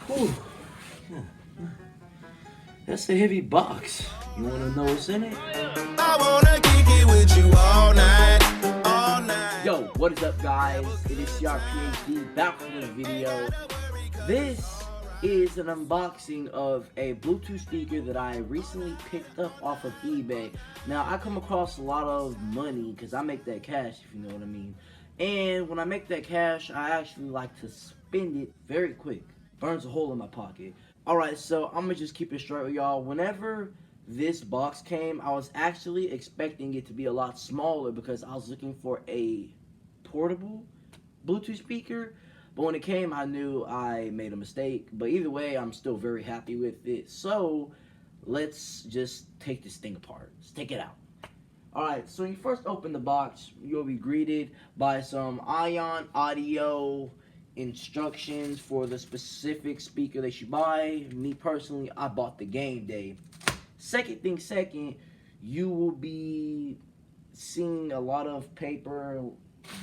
Whew. That's a heavy box. You wanna know what's in it? I wanna kick it with you all night, all night. Yo, what is up, guys? It is CRPHD back with this video. This is an unboxing of a Bluetooth speaker that I recently picked up off of eBay. Now, I come across a lot of money because I make that cash, if you know what I mean. And when I make that cash, I actually like to spend it very quick. Burns a hole in my pocket. Alright, so I'm gonna just keep it straight with y'all. Whenever this box came, I was actually expecting it to be a lot smaller because I was looking for a portable Bluetooth speaker. But when it came, I knew I made a mistake. But either way, I'm still very happy with it. So let's just take this thing apart. Let's take it out. Alright, so when you first open the box, you'll be greeted by some Ion audio instructions for the specific speaker that you buy. Me personally, I bought the Game Day. Second, you will be seeing a lot of paper,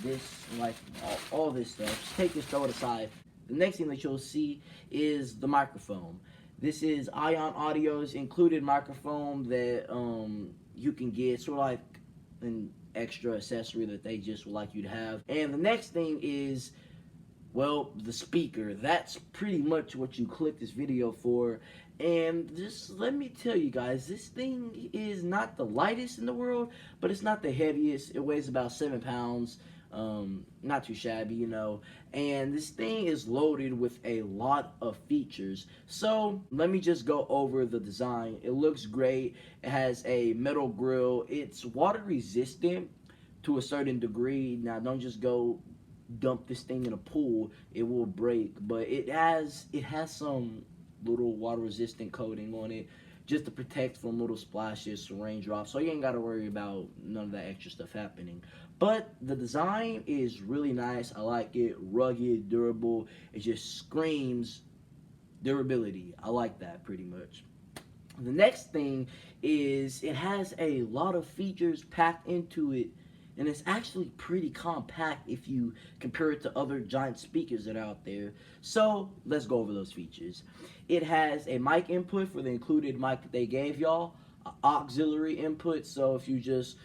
this, like all this stuff. Just take this, throw it aside. The next thing that you'll see is the microphone. This is Ion Audio's included microphone that you can get, sort of like an extra accessory that they just would like you to have. And the next thing is, well, the speaker. That's pretty much what you click this video for. And just let me tell you guys, this thing is not the lightest in the world, but it's not the heaviest. It weighs about 7 pounds. Not too shabby, you know. And this thing is loaded with a lot of features. So let me just go over the design. It looks great. It has a metal grill. It's water resistant to a certain degree. Now, don't just go dump this thing in a pool, it will break. But it has some little water resistant coating on it just to protect from little splashes, raindrops, so you ain't got to worry about none of that extra stuff happening. But the design is really nice. I like it. Rugged, durable. It just screams durability. I like that pretty much. The next thing is it has a lot of features packed into it, and it's actually pretty compact if you compare it to other giant speakers that are out there. So let's go over those features. It has a mic input for the included mic that they gave y'all, auxiliary input, so if you just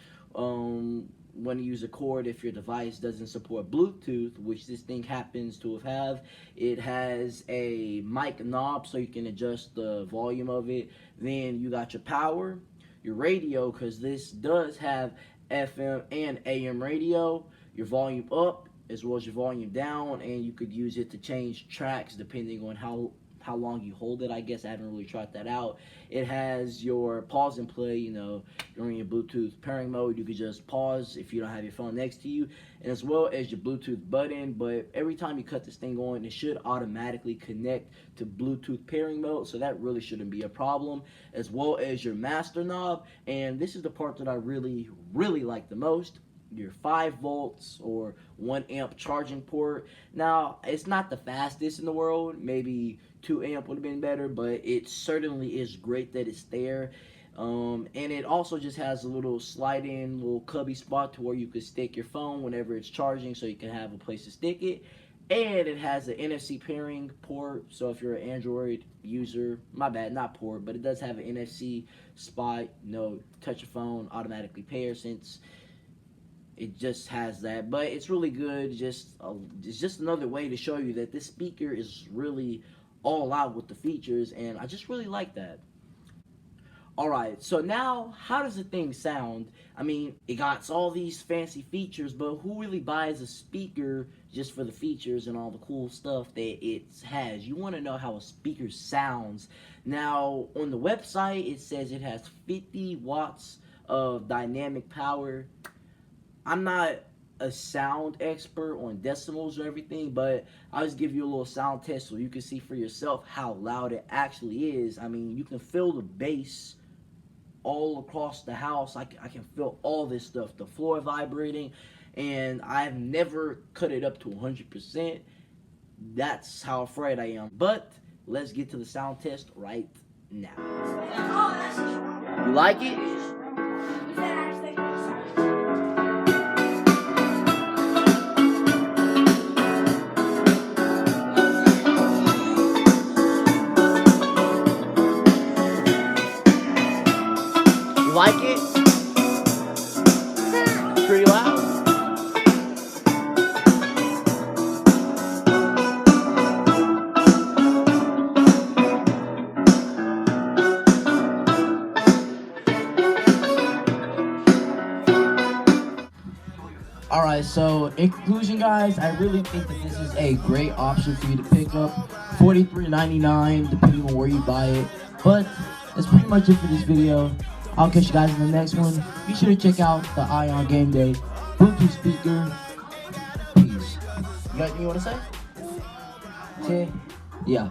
want to use a cord if your device doesn't support Bluetooth, which this thing happens to have. It has a mic knob so you can adjust the volume of it. Then you got your power, your radio, because this does have FM and AM radio, your volume up as well as your volume down, and you could use it to change tracks depending on how long you hold it. I guess I haven't really tried that out. It has your pause and play, you know, during your Bluetooth pairing mode, you could just pause if you don't have your phone next to you, and as well as your Bluetooth button. But every time you cut this thing on, it should automatically connect to Bluetooth pairing mode, so that really shouldn't be a problem, as well as your master knob. And this is the part that I really like the most, your 5 volts or 1 amp charging port. Now, it's not the fastest in the world. Maybe 2 amp would have been better, but it certainly is great that it's there. And it also just has a little slide-in little cubby spot to where you could stick your phone whenever it's charging, so you can have a place to stick it. And it has an NFC pairing port, so if you're an Android user, my bad, not port, but it does have an NFC spot, you know, touch your phone, automatically pair, since it just has that. But it's really good. It's just another way to show you that this speaker is really all out with the features, and I just really like that. Alright, so now, how does the thing sound? I mean, it got all these fancy features, but who really buys a speaker just for the features and all the cool stuff that it has? You want to know how a speaker sounds. Now, on the website, it says it has 50 watts of dynamic power. I'm not a sound expert on decimals or everything, but I'll just give you a little sound test so you can see for yourself how loud it actually is. I mean, you can feel the bass all across the house. I can feel all this stuff, the floor vibrating, and I've never cut it up to 100%. That's how afraid I am. But let's get to the sound test right now. You like it? Alright, so in conclusion, guys, I really think that this is a great option for you to pick up. $43.99 depending on where you buy it. But that's pretty much it for this video. I'll catch you guys in the next one. Be sure to check out the Ion Game Day Bluetooth speaker. Peace. You got anything you want to say? Okay. Yeah.